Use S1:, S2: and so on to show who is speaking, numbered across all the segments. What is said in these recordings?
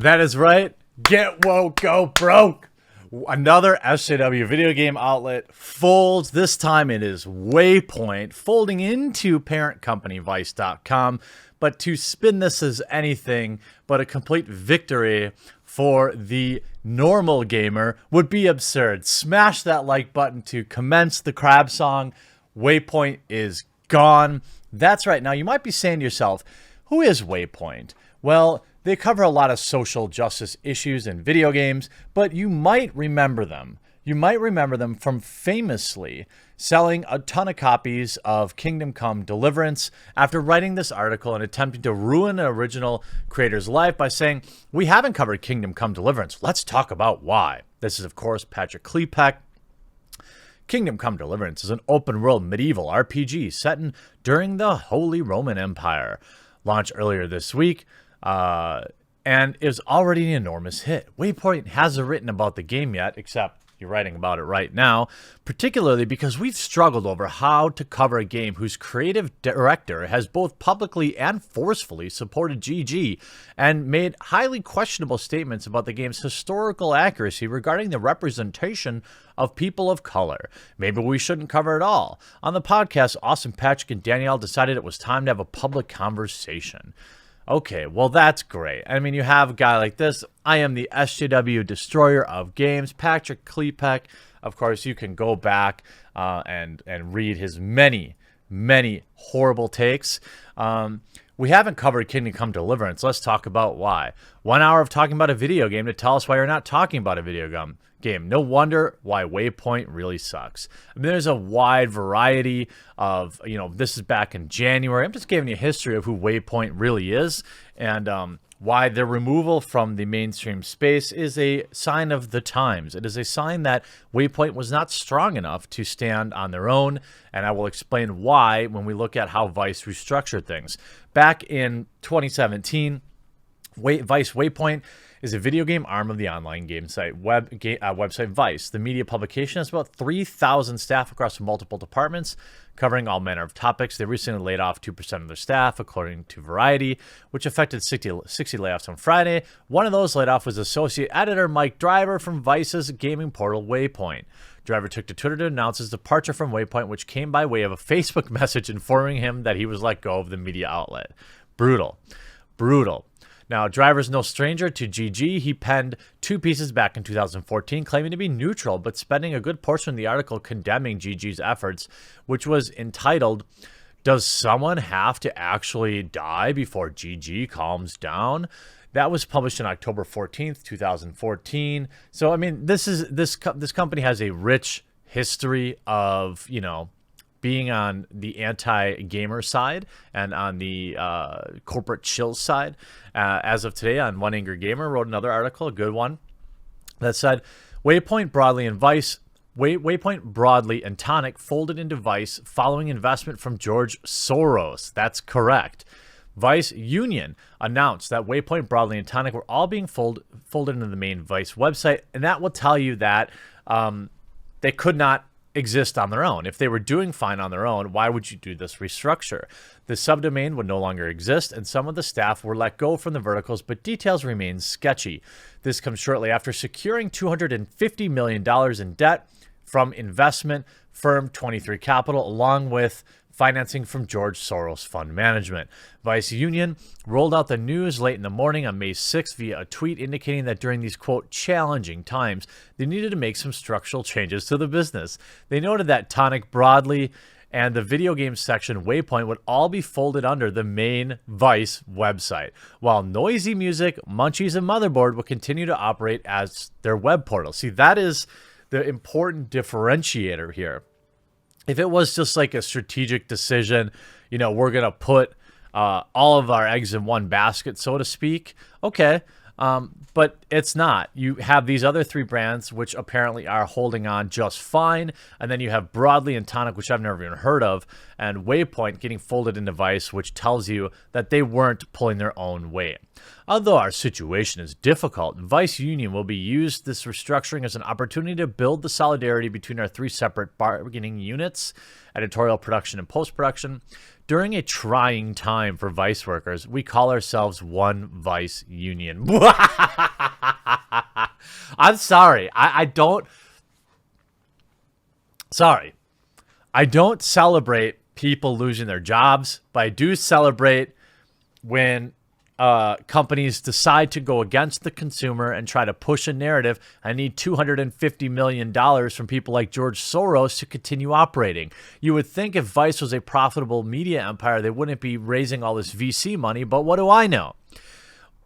S1: That is right. Get woke, go broke. Another SJW video game outlet folds. This time it is Waypoint, folding into parent company Vice.com. But to spin this as anything but a complete victory for the normal gamer would be absurd. Smash that like button to commence the crab song. Waypoint is gone. That's right. Now you might be saying to yourself, who is Waypoint? Well, they cover a lot of social justice issues in video games, but you might remember them. You might remember them from famously selling a ton of copies of Kingdom Come Deliverance after writing this article and attempting to ruin an original creator's life by saying, we haven't covered Kingdom Come Deliverance. Let's talk about why. This is, of course, Patrick Klepek. Kingdom Come Deliverance is an open-world medieval RPG set during the Holy Roman Empire. Launched earlier this week, and is already an enormous hit. Waypoint hasn't written about the game yet, except you're writing about it right now, particularly because we've struggled over how to cover a game whose creative director has both publicly and forcefully supported GG and made highly questionable statements about the game's historical accuracy regarding the representation of people of color. Maybe we shouldn't cover it all. On the podcast, Austin, Patrick, and Danielle decided it was time to have a public conversation. Okay, well, that's great. I mean, you have a guy like this. I am the SJW destroyer of games, Patrick Klepek. Of course, you can go back and read his many horrible takes. We haven't covered Kingdom Come Deliverance. Let's talk about why. 1 hour of talking about a video game to tell us why you're not talking about a video game. No wonder why Waypoint really sucks. I mean, there's a wide variety of, this is back in January. I'm just giving you a history of who Waypoint really is and why their removal from the mainstream space is a sign of the times. It is a sign that Waypoint was not strong enough to stand on their own, and I will explain why when we look at how Vice restructured things. Back in 2017, Vice Waypoint is a video game arm of the online game site website Vice. The media publication has about 3,000 staff across multiple departments, covering all manner of topics. They recently laid off 2% of their staff, according to Variety, which affected 60 layoffs on Friday. One of those laid off was associate editor Mike Driver from Vice's gaming portal Waypoint. Driver took to Twitter to announce his departure from Waypoint, which came by way of a Facebook message informing him that he was let go of the media outlet. Brutal. Now, Driver's no stranger to GG. He penned 2 pieces back in 2014, claiming to be neutral, but spending a good portion of the article condemning GG's efforts, which was entitled, "Does Someone Have to Actually Die Before GG Calms Down?" That was published on October 14th, 2014. So, I mean, this company has a rich history of, being on the anti-gamer side and on the corporate chill side. As of today, on One Angry Gamer wrote another article, a good one, that said, Waypoint broadly and Tonic folded into Vice following investment from George Soros. That's correct. Vice Union announced that Waypoint, Broadly, and Tonic were all being folded into the main Vice website, and that will tell you that they could not exist on their own. If they were doing fine on their own, why would you do this restructure? The subdomain would no longer exist, and some of the staff were let go from the verticals, but details remain sketchy. This comes shortly after securing $250 million in debt from investment firm 23 Capital, along with financing from George Soros Fund Management. Vice Union rolled out the news late in the morning on May 6th via a tweet indicating that during these, quote, challenging times, they needed to make some structural changes to the business. They noted that Tonic, Broadly, and the video game section Waypoint would all be folded under the main Vice website, while Noisy Music, Munchies, and Motherboard will continue to operate as their web portal. See, that is the important differentiator here. If it was just like a strategic decision, we're going to put all of our eggs in one basket, so to speak, okay. But it's not. You have these other 3 brands, which apparently are holding on just fine. And then you have Broadly and Tonic, which I've never even heard of, and Waypoint getting folded into Vice, which tells you that they weren't pulling their own weight. Although our situation is difficult, Vice Union will be used this restructuring as an opportunity to build the solidarity between our 3 separate bargaining units, editorial, production, and post-production. During a trying time for Vice workers, we call ourselves One Vice Union. I'm sorry. I don't. Sorry. I don't celebrate people losing their jobs, but I do celebrate when companies decide to go against the consumer and try to push a narrative. I need $250 million from people like George Soros to continue operating. You would think if Vice was a profitable media empire, they wouldn't be raising all this VC money, but what do I know?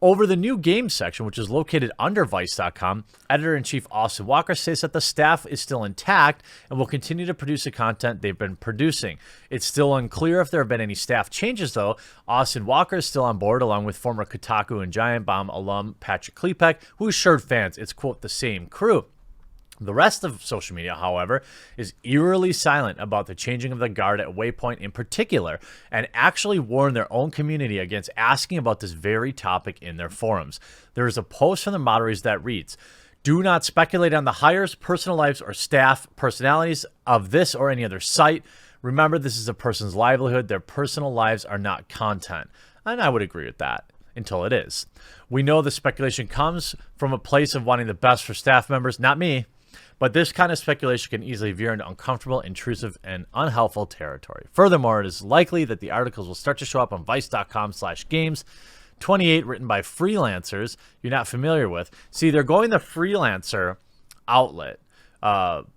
S1: Over the new games section, which is located under Vice.com, Editor-in-Chief Austin Walker says that the staff is still intact and will continue to produce the content they've been producing. It's still unclear if there have been any staff changes, though. Austin Walker is still on board, along with former Kotaku and Giant Bomb alum Patrick Klepek, who assured fans it's, quote, the same crew. The rest of social media, however, is eerily silent about the changing of the guard at Waypoint in particular, and actually warned their own community against asking about this very topic in their forums. There is a post from the moderators that reads, "Do not speculate on the hires, personal lives, or staff personalities of this or any other site. Remember, this is a person's livelihood. Their personal lives are not content." And I would agree with that. Until it is. We know the speculation comes from a place of wanting the best for staff members, not me. But this kind of speculation can easily veer into uncomfortable, intrusive, and unhelpful territory. Furthermore, it is likely that the articles will start to show up on Vice.com/games. 28 written by freelancers you're not familiar with. See, they're going the freelancer outlet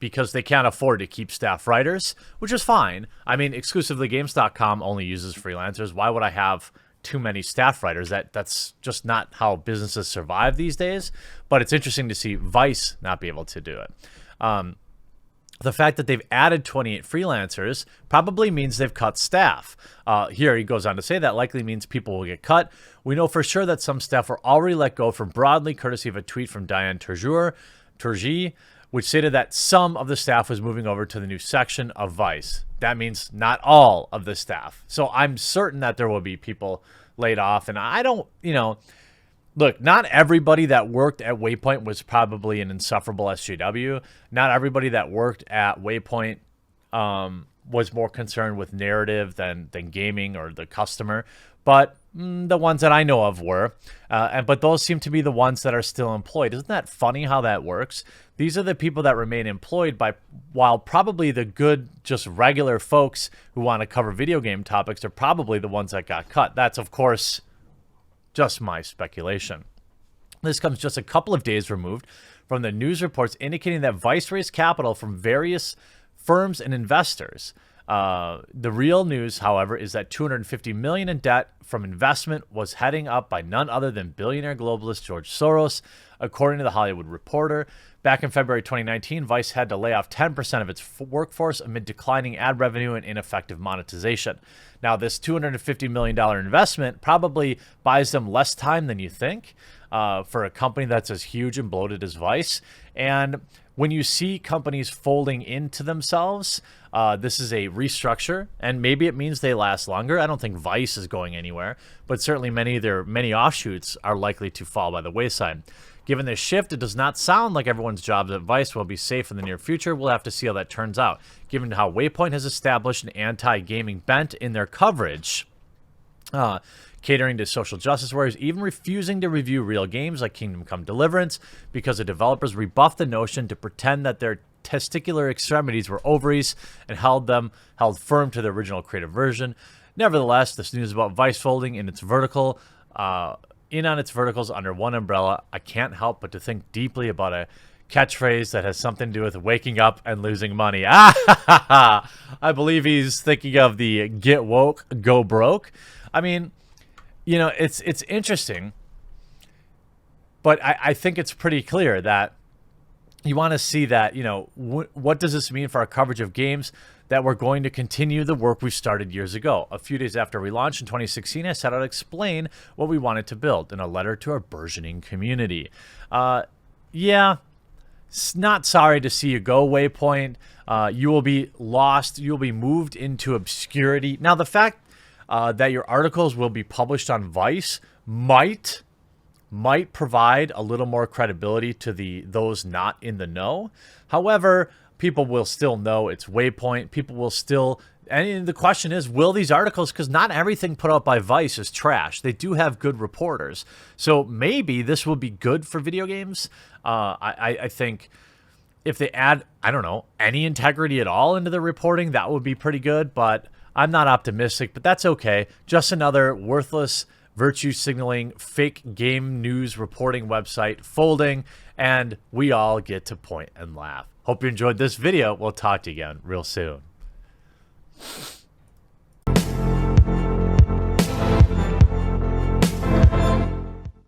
S1: because they can't afford to keep staff writers, which is fine. I mean, exclusivelygames.com only uses freelancers. Why would I have too many staff writers? That's just not how businesses survive these days. But it's interesting to see Vice not be able to do it. The fact that they've added 28 freelancers probably means they've cut staff. Here he goes on to say that likely means people will get cut. We know for sure that some staff were already let go from broadly, courtesy of a tweet from Diane Turgi, which stated that some of the staff was moving over to the new section of Vice. That means not all of the staff. So I'm certain that there will be people laid off. And I don't, look, not everybody that worked at Waypoint was probably an insufferable SJW. Not everybody that worked at Waypoint was more concerned with narrative than gaming or the customer. But the ones that I know of were. But those seem to be the ones that are still employed. Isn't that funny how that works? These are the people that remain employed while probably the good, just regular folks who want to cover video game topics are probably the ones that got cut. That's, of course, just my speculation. This comes just a couple of days removed from the news reports indicating that Vice raised capital from various firms and investors. The real news, however, is that $250 million in debt from investment was heading up by none other than billionaire globalist George Soros, according to The Hollywood Reporter. Back in February 2019, Vice had to lay off 10% of its workforce amid declining ad revenue and ineffective monetization. Now, this $250 million investment probably buys them less time than you think for a company that's as huge and bloated as Vice. And when you see companies folding into themselves, this is a restructure, and maybe it means they last longer. I don't think Vice is going anywhere, but certainly many offshoots are likely to fall by the wayside. Given this shift, it does not sound like everyone's jobs at Vice will be safe in the near future. We'll have to see how that turns out. Given how Waypoint has established an anti-gaming bent in their coverage, catering to social justice warriors, even refusing to review real games like Kingdom Come Deliverance because the developers rebuffed the notion to pretend that their testicular extremities were ovaries and held firm to the original creative version. Nevertheless, this news about Vice folding in its vertical, in on its verticals under one umbrella, I can't help but to think deeply about a catchphrase that has something to do with waking up and losing money. I believe he's thinking of the get woke, go broke. I mean, it's interesting, but I think it's pretty clear that you want to see that, what does this mean for our coverage of games? That we're going to continue the work we started years ago. A few days after we launched in 2016, I set out to explain what we wanted to build in a letter to our burgeoning community. Yeah, not sorry to see you go, Waypoint. You will be lost. You will be moved into obscurity. Now, the fact that your articles will be published on Vice might provide a little more credibility to those not in the know. However, people will still know it's Waypoint. People will still And the question is, will these articles, because not everything put out by Vice is trash. They do have good reporters. So maybe this will be good for video games. I think if they add, I don't know, any integrity at all into the reporting, that would be pretty good. But I'm not optimistic, but that's okay. Just another worthless, virtue signaling, fake game news reporting website folding, and we all get to point and laugh. Hope you enjoyed this video. We'll talk to you again real soon.